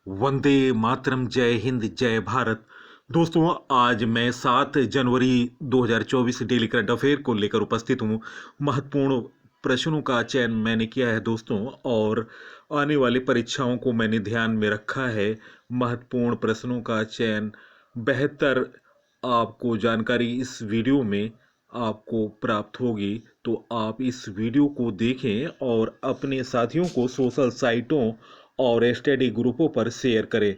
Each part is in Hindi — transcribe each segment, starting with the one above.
वंदे मातरम। जय हिंद, जय भारत। दोस्तों, आज मैं 7 जनवरी 2024 डेली करंट अफेयर को लेकर उपस्थित हूँ। महत्वपूर्ण प्रश्नों का चयन मैंने किया है दोस्तों, और आने वाली परीक्षाओं को मैंने ध्यान में रखा है। महत्वपूर्ण प्रश्नों का चयन, बेहतर आपको जानकारी इस वीडियो में आपको प्राप्त होगी। तो आप इस वीडियो को देखें और अपने साथियों को सोशल साइटों और स्टडी ग्रुपों पर शेयर करें।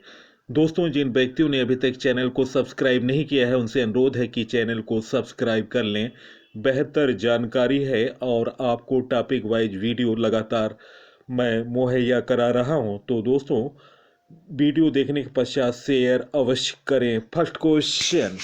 दोस्तों, जिन व्यक्तियों ने अभी तक चैनल को सब्सक्राइब नहीं किया है उनसे अनुरोध है कि चैनल को सब्सक्राइब कर लें। बेहतर जानकारी है और आपको टॉपिक वाइज वीडियो लगातार मैं मुहैया करा रहा हूं। तो दोस्तों, वीडियो देखने के पश्चात शेयर अवश्य करें। फर्स्ट क्वेश्चन,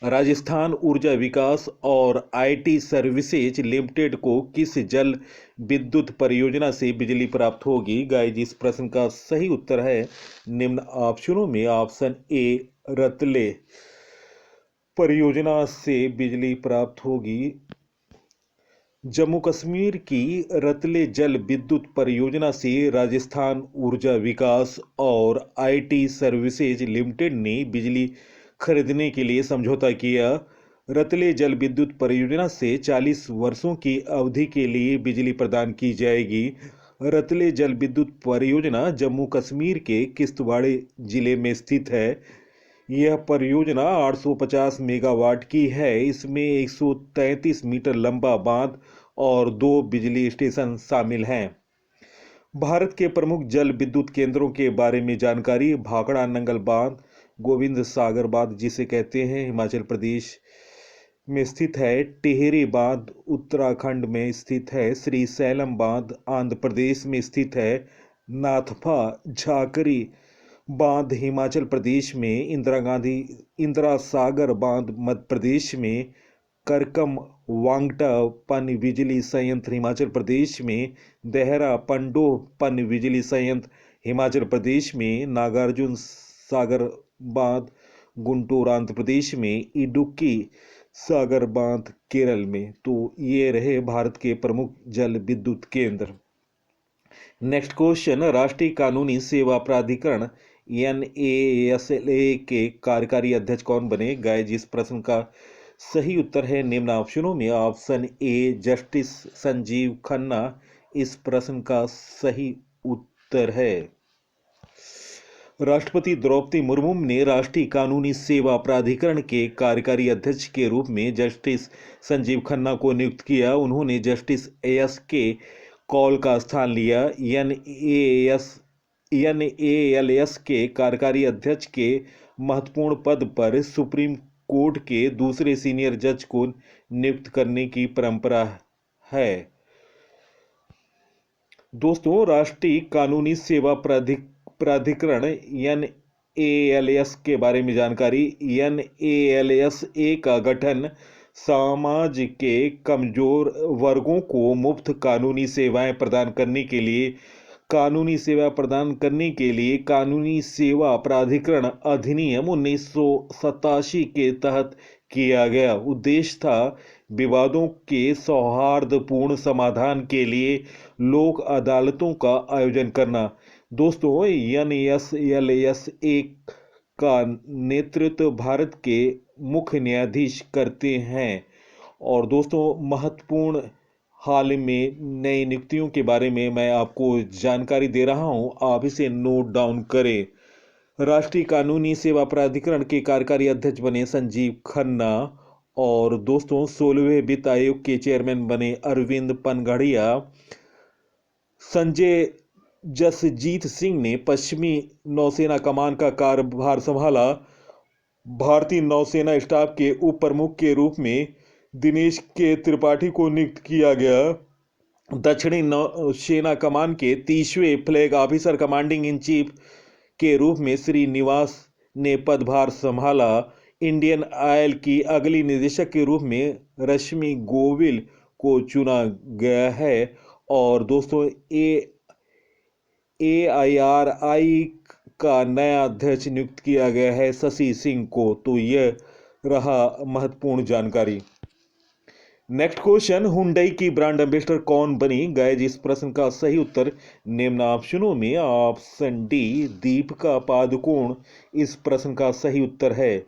राजस्थान ऊर्जा विकास और आईटी सर्विसेज लिमिटेड को किस जल विद्युत परियोजना से बिजली प्राप्त होगी? गाइस, इस प्रश्न का सही उत्तर है निम्न ऑप्शनों में ऑप्शन ए, रतले परियोजना से बिजली प्राप्त होगी। जम्मू कश्मीर की रतले जल विद्युत परियोजना से राजस्थान ऊर्जा विकास और आईटी सर्विसेज लिमिटेड ने बिजली खरीदने के लिए समझौता किया। रतले जल विद्युत परियोजना से 40 वर्षों की अवधि के लिए बिजली प्रदान की जाएगी। रतले जल विद्युत परियोजना जम्मू कश्मीर के किश्तवाड़ जिले में स्थित है। यह परियोजना 850 मेगावाट की है। इसमें 133 मीटर लंबा बांध और 2 बिजली स्टेशन शामिल हैं। भारत के प्रमुख जल विद्युत केंद्रों के बारे में जानकारी। भाखड़ा नंगल बांध, गोविंद सागर बांध जिसे कहते हैं, हिमाचल प्रदेश में स्थित है। टिहरी बांध उत्तराखंड में स्थित है। श्री सैलम बांध आंध्र प्रदेश में स्थित है। नाथपा झाकरी बांध हिमाचल प्रदेश में। इंदिरा सागर बांध मध्य प्रदेश में। करकम वांगटा पन बिजली संयंत्र हिमाचल प्रदेश में। देहरा पंडोह पन बिजली संयंत्र हिमाचल प्रदेश में। नागार्जुन सागर बांध गुंटूर आंध्र प्रदेश में। इडुक्की सागर बांध केरल में। तो ये रहे भारत के प्रमुख जल विद्युत केंद्र। नेक्स्ट क्वेश्चन, राष्ट्रीय कानूनी सेवा प्राधिकरण NASLA के कार्यकारी अध्यक्ष कौन बने? गाइस, इस प्रश्न का सही उत्तर है निम्न ऑप्शनों में option A, justice Sanjeev Khanna इस प्रश्न का सही उत्तर है। राष्ट्रपति द्रौपदी मुर्मू ने राष्ट्रीय कानूनी सेवा प्राधिकरण के कार्यकारी अध्यक्ष के रूप में जस्टिस संजीव खन्ना को नियुक्त किया। उन्होंने जस्टिस ASK कौल का स्थान लिया। NALS के कार्यकारी अध्यक्ष के महत्वपूर्ण पद पर सुप्रीम कोर्ट के दूसरे सीनियर जज को नियुक्त करने की परंपरा है। दोस्तों, राष्ट्रीय कानूनी सेवा प्राधिकरण NALS के बारे में जानकारी। NALSA का गठन समाज के कमजोर वर्गों को मुफ्त कानूनी सेवाएं प्रदान करने के लिए कानूनी सेवा प्राधिकरण अधिनियम 1987 के तहत किया गया। उद्देश्य था विवादों के सौहार्दपूर्ण समाधान के लिए लोक अदालतों का आयोजन करना। दोस्तों, NALSA का नेतृत्व भारत के मुख्य न्यायाधीश करते हैं। और दोस्तों, महत्वपूर्ण हाल में नई नियुक्तियों के बारे में मैं आपको जानकारी दे रहा हूं, आप इसे नोट डाउन करें। राष्ट्रीय कानूनी सेवा प्राधिकरण के कार्यकारी अध्यक्ष बने संजीव खन्ना। और दोस्तों, 16वें वित्त आयोग के चेयरमैन बने अरविंद पनघड़िया। संजय जसजीत सिंह ने पश्चिमी नौसेना कमान का कार्यभार संभाला। भारतीय नौसेना स्टाफ के उप प्रमुख के रूप में दिनेश के त्रिपाठी को नियुक्त किया गया। दक्षिणी नौसेना कमान के 30वें flag officer commanding in chief के रूप में श्रीनिवास ने पदभार संभाला। इंडियन ऑयल की अगली निदेशक के रूप में रश्मि गोविल को चुना गया है। और दोस्तों, AIRI का नया अध्यक्ष नियुक्त किया गया है शशि सिंह को। तो यह रहा महत्वपूर्ण जानकारी। नेक्स्ट क्वेश्चन, हुंडई की ब्रांड एम्बेसडर कौन बनी? गाइस, इस प्रश्न का सही उत्तर निम्न ऑप्शनों में ऑप्शन डी दीपिका पादुकोण इस प्रश्न का सही उत्तर है।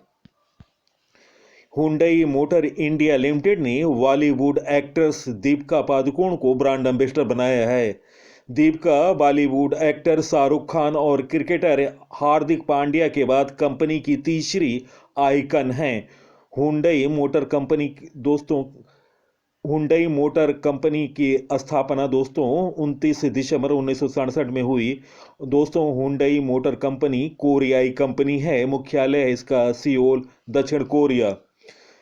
हुंडई मोटर इंडिया लिमिटेड ने बॉलीवुड एक्ट्रेस दीपिका पादुकोण को ब्रांड एम्बेसडर बनाया है। दीपिका बॉलीवुड एक्टर शाहरुख खान और क्रिकेटर हार्दिक पांड्या के बाद कंपनी की तीसरी आइकन हैं। हुंडई मोटर कंपनी दोस्तों हुंडई मोटर कंपनी की स्थापना दोस्तों 29 दिसंबर 1967 में हुई। दोस्तों, हुंडई मोटर कंपनी कोरियाई कंपनी है। मुख्यालय है इसका सियोल, दक्षिण कोरिया।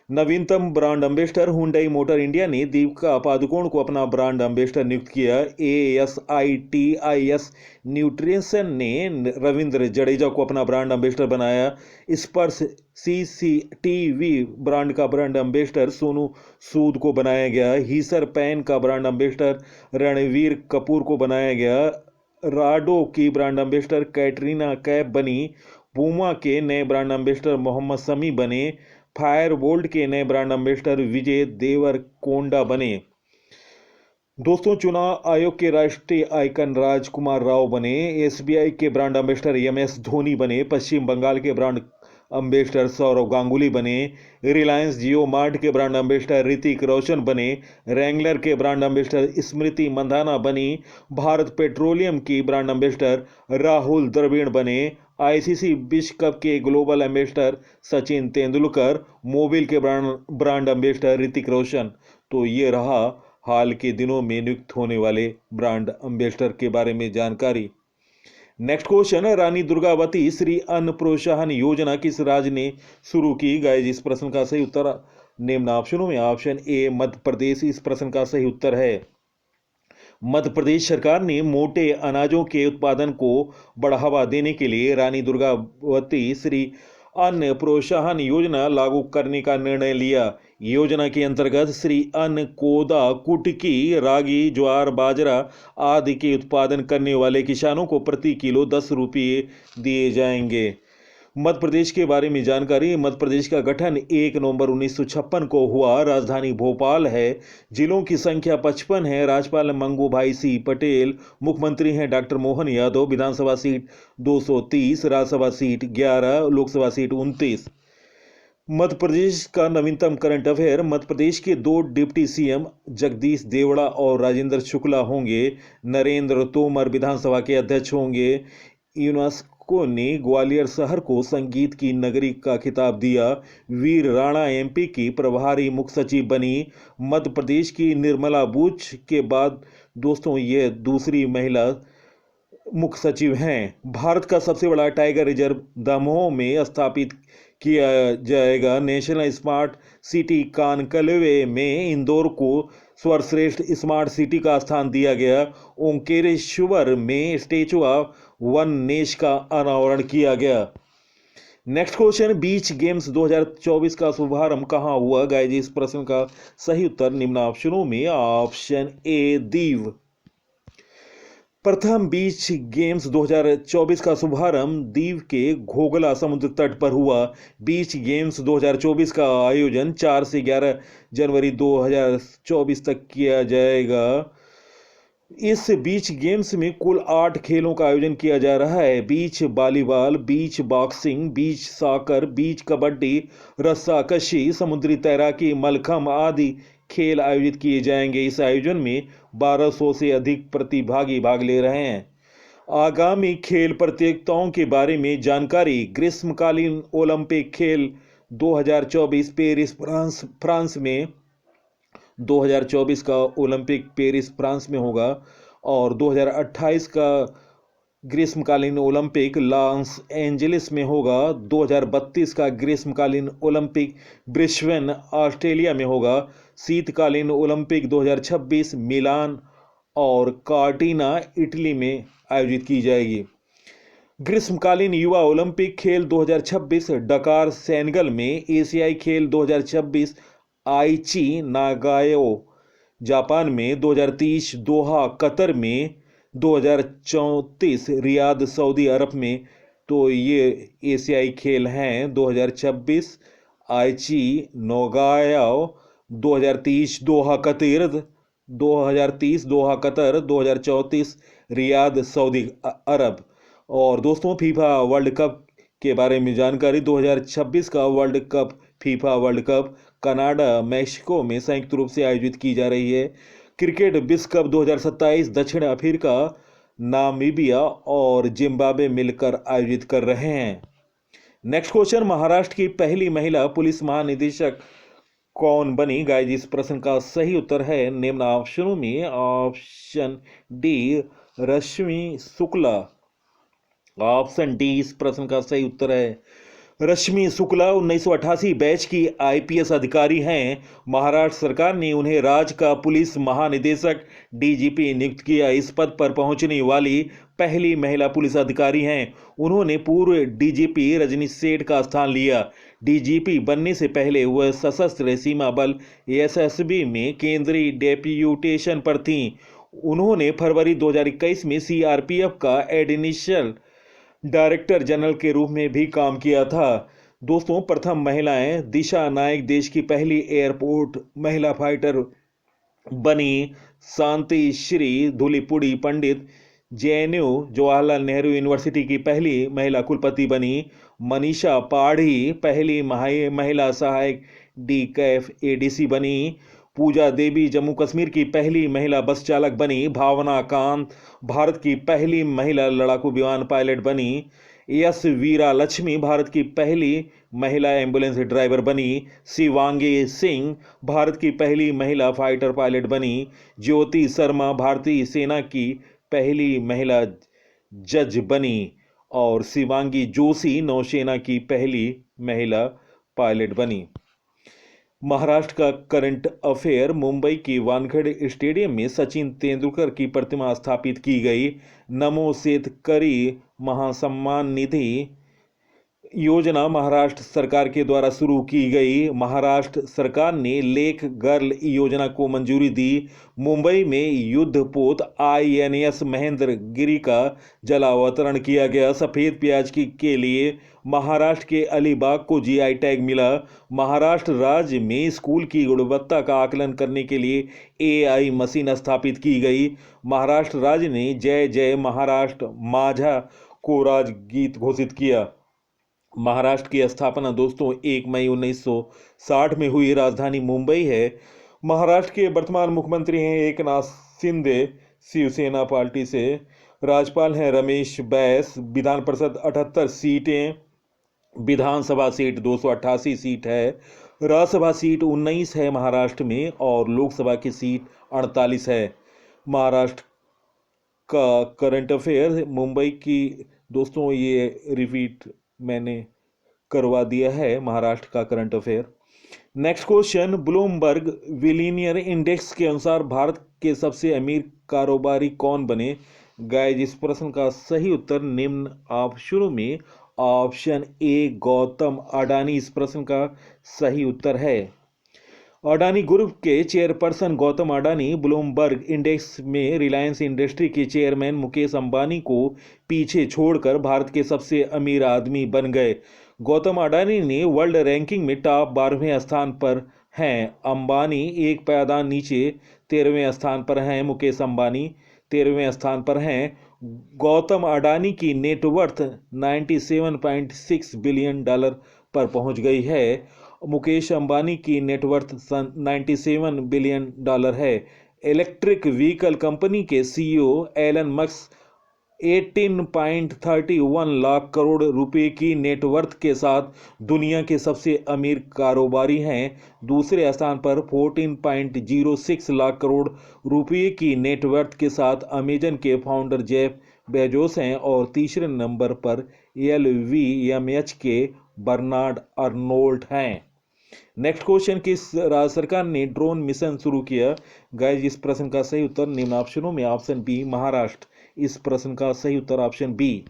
नवीनतम brand ambassador Hyundai motor India ने दीपिका पादुकोण को अपना ब्रांड एम्बेसडर नियुक्त किया। ASITIS न्यूट्रिशन ने रविंद्र जडेजा को अपना ब्रांड एम्बेसडर बनाया। स्पर्श CCTV ब्रांड का ब्रांड एम्बेसडर सोनू सूद को बनाया गया। हीसर पैन का ब्रांड एम्बेसडर रणवीर कपूर को बनाया गया। राडो की ब्रांड एम्बेसडर कैटरीना कैफ बनी। पूमा के नए ब्रांड एम्बेसडर मोहम्मद शमी बने। फायरबोल्ट के नए ब्रांड एम्बेसडर विजय देवरकोंडा बने। दोस्तों, चुनाव आयोग के राष्ट्रीय आइकन राजकुमार राव बने। SBI के ब्रांड एम्बेसडर MS धोनी बने। पश्चिम बंगाल के ब्रांड एम्बेसडर सौरव गांगुली बने। रिलायंस जियो मार्ट के ब्रांड एम्बेसडर ऋतिक रोशन बने। रैंगलर के ब्रांड एम्बेसडर स्मृति मंधाना बनी। भारत पेट्रोलियम की ब्रांड एम्बेसडर राहुल द्रविड़ बने। ICC विश्व कप के global ambassador Sachin Tendulkar. Mobil के ब्रांड एम्बेसडर ऋतिक रोशन। तो ये रहा हाल के दिनों में नियुक्त होने वाले ब्रांड एम्बेसडर के बारे में जानकारी। नेक्स्ट क्वेश्चन, रानी दुर्गावती श्री अन्न प्रोत्साहन योजना किस राज्य ने शुरू की? गाइस, इस प्रश्न का सही उत्तर निम्न ऑप्शनों में ऑप्शन ए मध्य प्रदेश इस प्रश्न का सही उत्तर है। मध्य प्रदेश सरकार ने मोटे अनाजों के उत्पादन को बढ़ावा देने के लिए रानी दुर्गावती श्री अन्न प्रोत्साहन योजना लागू करने का निर्णय लिया। योजना के अंतर्गत श्री अन्न कोदा, कुटकी, रागी, ज्वार, बाजरा आदि के उत्पादन करने वाले किसानों को प्रति किलो 10 रुपये दिए जाएंगे। मध्य प्रदेश के बारे में जानकारी। मध्य प्रदेश का गठन 1 नवंबर 1956 को हुआ। राजधानी भोपाल है। जिलों की संख्या 55 है। राज्यपाल मंगू भाई सी पटेल। मुख्यमंत्री हैं डॉक्टर मोहन यादव। विधानसभा seat 230, Rajya Sabha seat 11, Lok Sabha seat 29। Madhya Pradesh का नवीनतम करंट अफेयर। मध्य प्रदेश के 2 डिप्टी CM जगदीश देवड़ा और राजेंद्र शुक्ला होंगे। नरेंद्र तोमर विधानसभा के अध्यक्ष होंगे। यूनेस्को ने ग्वालियर शहर को संगीत की नगरी का खिताब दिया। वीर राणा MP की प्रभारी मुख्य सचिव बनी। मध्य प्रदेश की निर्मला बूच के बाद दोस्तों ये दूसरी महिला मुख्य सचिव हैं। भारत का सबसे बड़ा टाइगर रिजर्व दमोह में स्थापित किया जाएगा। नेशनल स्मार्ट सिटी कॉन्क्लेव में इंदौर को सर्वश्रेष्ठ स्मार्ट सिटी का स्थान दिया गया। ओंकारेश्वर में स्टैचू ऑफ वन नेश का अनावरण किया गया। नेक्स्ट क्वेश्चन, बीच गेम्स 2024 का शुभारंभ कहाँ हुआ? गाइस, इस प्रश्न का सही उत्तर निम्न ऑप्शनों में ऑप्शन ए दीव। प्रथम बीच गेम्स 2024 का शुभारंभ दीव के घोघला समुद्र तट पर हुआ। बीच गेम्स 2024 का आयोजन 4 से 11 जनवरी 2024 तक किया जाएगा। इस बीच गेम्स में कुल 8 खेलों का आयोजन किया जा रहा है। बीच वॉलीबॉल, बीच बॉक्सिंग, बीच सॉकर, बीच कबड्डी, रस्साकशी, समुद्री तैराकी, मलखंभ आदि खेल आयोजित किए जाएंगे। इस आयोजन में 1200 से अधिक प्रतिभागी भाग ले रहे हैं। आगामी खेल प्रतियोगिताओं के बारे में जानकारी। ग्रीष्मकालीन ओलंपिक खेल 2024 पेरिस फ्रांस में 2024 का ओलंपिक पेरिस फ्रांस में होगा और 2028 का ग्रीष्मकालीन ओलंपिक लॉस एंजलिस में होगा। 2032 का ग्रीष्मकालीन ओलंपिक ब्रिस्बेन ऑस्ट्रेलिया में होगा। शीतकालीन ओलंपिक 2026 मिलान और कार्टिना इटली में आयोजित की जाएगी। ग्रीष्मकालीन युवा ओलंपिक खेल 2026 डकार सेनेगल में। एशियाई खेल 2026 आईची नागायो जापान में। 2030 दोहा कतर में। 2034 रियाद सऊदी अरब में। तो ये एशियाई खेल हैं 2026 आईची नागायो 2030 दोहा कतर, 2034 रियाद सऊदी अरब। और दोस्तों फीफा वर्ल्ड कप के बारे में जानकारी, 2026 का world cup FIFA world cup Canada Mexico में संयुक्त रूप से आयोजित की जा रही है। क्रिकेट विश्व कप 2027 दक्षिण अफ्रीका, नामीबिया और जिम्बाब्वे मिलकर आयोजित कर रहे हैं। नेक्स्ट क्वेश्चन, महाराष्ट्र की पहली महिला पुलिस महानिदेशक कौन बनी? गाइस इस प्रश्न का सही उत्तर है निम्न ऑप्शनों में ऑप्शन डी रश्मि शुक्ला। ऑप्शन डी इस प्रश्न का सही उत्तर है रश्मि शुक्ला 1988 बैच की आईपीएस अधिकारी हैं। महाराष्ट्र सरकार ने उन्हें राज्य का पुलिस महानिदेशक डीजीपी नियुक्त किया। इस पद पर पहुंचने वाली पहली महिला पुलिस अधिकारी हैं। उन्होंने पूर्व डीजीपी रजनीश सेठ का स्थान लिया। डीजीपी बनने से पहले वह सशस्त्र सीमा बल एसएसबी में केंद्रीय डेप्यूटेशन पर थीं। उन्होंने फरवरी 2021 में सीआरपीएफ का एडिशनल डायरेक्टर जनरल के रूप में भी काम किया था। दोस्तों प्रथम महिलाएं दिशा नायक देश की पहली एयरपोर्ट महिला फाइटर बनी। शांति श्री धुलीपुड़ी पंडित जेएनयू जवाहरलाल नेहरू यूनिवर्सिटी की पहली महिला कुलपति बनी। मनीषा पाढ़ी पहली महिला सहायक डी कैफ एडीसी बनी। पूजा देवी जम्मू कश्मीर की पहली महिला बस चालक बनी। भावना कांत भारत की पहली महिला लड़ाकू विमान पायलट बनी। एस वीरा लक्ष्मी भारत की पहली महिला एम्बुलेंस ड्राइवर बनी। शिवांगी सिंह भारत की पहली महिला फाइटर पायलट बनी। ज्योति शर्मा भारतीय सेना की पहली महिला जज बनी। और शिवांगी जोशी नौसेना की पहली महिला पायलट बनी। महाराष्ट्र का करंट अफेयर, मुंबई की वानखेड़े स्टेडियम में सचिन तेंदुलकर की प्रतिमा स्थापित की गई। नमो शेतकरी महासम्मान निधि योजना महाराष्ट्र सरकार के द्वारा शुरू की गई। महाराष्ट्र सरकार ने लेक गर्ल योजना को मंजूरी दी। मुंबई में युद्धपोत आईएनएस महेंद्र गिरी का जलावतरण किया गया। सफ़ेद प्याज के लिए महाराष्ट्र के अलीबाग को जीआई टैग मिला। महाराष्ट्र राज्य में स्कूल की गुणवत्ता का आकलन करने के लिए एआई मशीन स्थापित की गई। महाराष्ट्र राज्य ने जय जय महाराष्ट्र माझा को राजगीत घोषित किया। महाराष्ट्र की स्थापना दोस्तों 1 मई 1960 में हुई। राजधानी मुंबई है। महाराष्ट्र के वर्तमान मुख्यमंत्री हैं एकनाथ शिंदे शिवसेना पार्टी से। राज्यपाल हैं रमेश बैस। विधान परिषद 78 सीटें, विधानसभा सीट 288 सीट है। राज्यसभा सीट 19 है महाराष्ट्र में और लोकसभा की सीट 48 है। महाराष्ट्र का करंट अफेयर मुंबई की दोस्तों ये रिपीट मैंने करवा दिया है महाराष्ट्र का current affair. Next question, Bloomberg billionaire index के अनुसार भारत के सबसे अमीर कारोबारी कौन बने? गाइस इस प्रश्न का सही उत्तर निम्न ऑप्शनों में ऑप्शन ए गौतम अडानी इस प्रश्न का सही उत्तर है। अडानी ग्रुप के chairperson Gautam Adani Bloomberg index में रिलायंस इंडस्ट्री के चेयरमैन मुकेश अंबानी को पीछे छोड़कर भारत के सबसे अमीर आदमी बन गए। गौतम अडानी ने वर्ल्ड रैंकिंग में टॉप 12वें स्थान पर हैं। अंबानी एक पायदान नीचे 13वें स्थान पर हैं। मुकेश अंबानी 13वें स्थान पर हैं। गौतम अडानी की नेटवर्थ 97.6 बिलियन डॉलर पर पहुंच गई है। मुकेश अंबानी की नेटवर्थ 97 बिलियन डॉलर है। इलेक्ट्रिक व्हीकल कंपनी के CEO Elon Musk 18.31 lakh crore रुपए की नेटवर्थ के साथ दुनिया के सबसे अमीर कारोबारी हैं। दूसरे स्थान पर 14.06 लाख करोड़ रुपए की नेटवर्थ के साथ अमेजन के फाउंडर जेफ बेजोस हैं और तीसरे नंबर पर LVMH के बर्नार्ड अर्नोल्ट हैं। नेक्स्ट क्वेश्चन, किस राज्य सरकार ने ड्रोन मिशन शुरू किया? गाइस इस प्रश्न का सही उत्तर निम्न ऑप्शनों में ऑप्शन बी महाराष्ट्र इस प्रश्न का सही उत्तर ऑप्शन बी।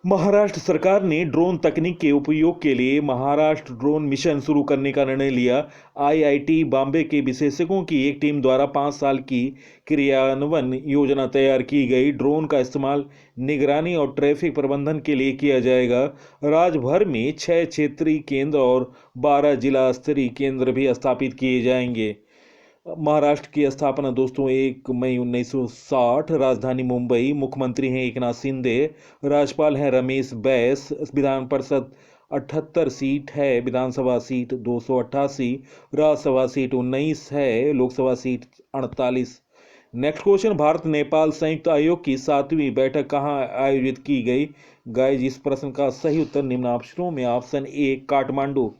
महाराष्ट्र सरकार ने ड्रोन तकनीक के उपयोग के लिए महाराष्ट्र ड्रोन मिशन शुरू करने का निर्णय लिया। आईआईटी बॉम्बे के विशेषज्ञों की एक टीम द्वारा 5 साल की क्रियान्वयन योजना तैयार की गई। ड्रोन का इस्तेमाल निगरानी और ट्रैफिक प्रबंधन के लिए किया जाएगा। राज्य भर में 6 क्षेत्रीय केंद्र और 12 जिला स्तरीय केंद्र भी स्थापित किए जाएंगे। महाराष्ट्र की स्थापना दोस्तों 1 मई 1960, राजधानी मुंबई। मुख्यमंत्री हैं एकनाथ शिंदे, राज्यपाल हैं रमेश बैस। विधान परिषद 78 सीट है, विधानसभा सीट 288, राज्यसभा सीट 19 है, Lok Sabha seat 48। Next question, Bharat Nepal संयुक्त आयोग की 7वीं बैठक कहाँ आयोजित की गई? गाइस, इस प्रश्न का सही उत्तर निम्न ऑप्शनों में ऑप्शन ए काठमांडू।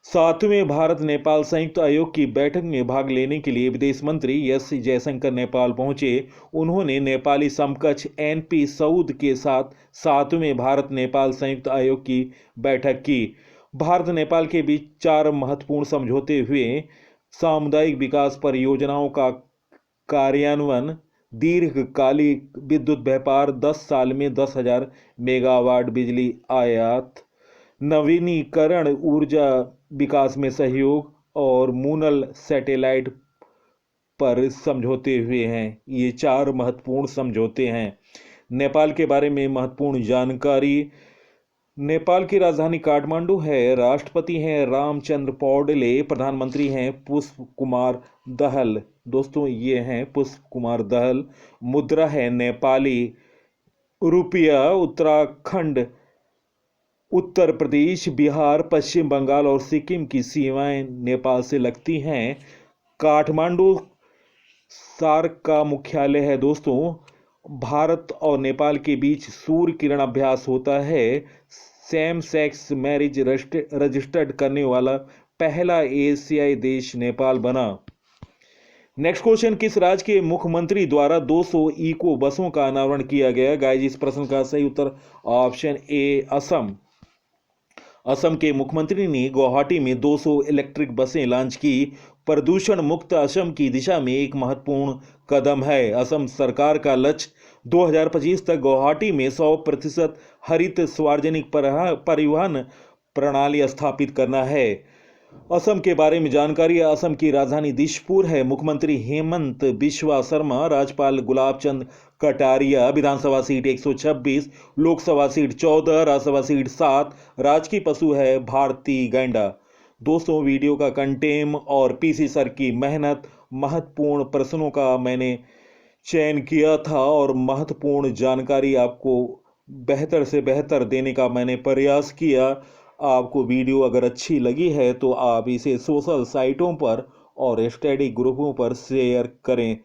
7वें भारत नेपाल संयुक्त आयोग की बैठक में भाग लेने के लिए विदेश मंत्री एस जयशंकर नेपाल पहुंचे। उन्होंने नेपाली समकक्ष एनपी सऊद के साथ 7वें भारत नेपाल संयुक्त आयोग की बैठक की। भारत नेपाल के बीच 4 महत्वपूर्ण समझौते हुए। सामुदायिक विकास परियोजनाओं का कार्यान्वयन, दीर्घकालिक विद्युत व्यापार, 10 साल में 10,000 मेगावाट बिजली आयात, नवीनीकरण ऊर्जा विकास में सहयोग और मूनल सैटेलाइट पर समझौते हुए हैं। ये 4 महत्वपूर्ण समझौते हैं। नेपाल के बारे में महत्वपूर्ण जानकारी। नेपाल की राजधानी काठमांडू है। राष्ट्रपति हैं रामचंद्र पौडले, प्रधानमंत्री हैं पुष्प कुमार दहल। दोस्तों ये हैं पुष्प कुमार दहल। मुद्रा है नेपाली रुपया। उत्तराखंड, उत्तर प्रदेश, बिहार, पश्चिम बंगाल और सिक्किम की सीमाएं नेपाल से लगती हैं। काठमांडू सार्क का मुख्यालय है दोस्तों। भारत और नेपाल के बीच सूर्य किरण अभ्यास होता है। सेम सेक्स मैरिज रजिस्टर्ड करने वाला पहला एशियाई देश नेपाल बना। नेक्स्ट क्वेश्चन, किस राज्य के मुख्यमंत्री द्वारा 200 इको बसों का अनावरण किया गया? गाइस, इस प्रश्न का सही उत्तर ऑप्शन ए असम। असम के मुख्यमंत्री ने गुवाहाटी में 200 इलेक्ट्रिक बसें लॉन्च की। प्रदूषण मुक्त असम की दिशा में एक महत्वपूर्ण कदम है। असम सरकार का लक्ष्य 2025 तक गुवाहाटी में 100% हरित सार्वजनिक परिवहन प्रणाली स्थापित करना है। असम के बारे में जानकारी। असम की राजधानी दिसपुर है। मुख्यमंत्री हेमंत बिश्वा शर्मा, राज्यपाल गुलाब चंद कटारिया। विधानसभा seat 126, Lok Sabha seat 14, Rajya Sabha seat 7। राजकीय पशु है भारतीय गैंडा। दोस्तों वीडियो का कंटेंट और पीसी सर की मेहनत, महत्वपूर्ण प्रश्नों का मैंने चयन किया था और महत्वपूर्ण जानकारी आपको बेहतर से बेहतर देने का मैंने प्रयास किया। आपको वीडियो अगर अच्छी लगी है तो आप इसे सोशल साइटों पर और स्टडी ग्रुपों पर शेयर करें।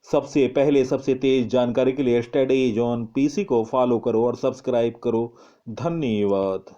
सबसे पहले सबसे तेज जानकारी के लिए स्टडी ऑन पीसी को फॉलो करो और सब्सक्राइब करो। धन्यवाद।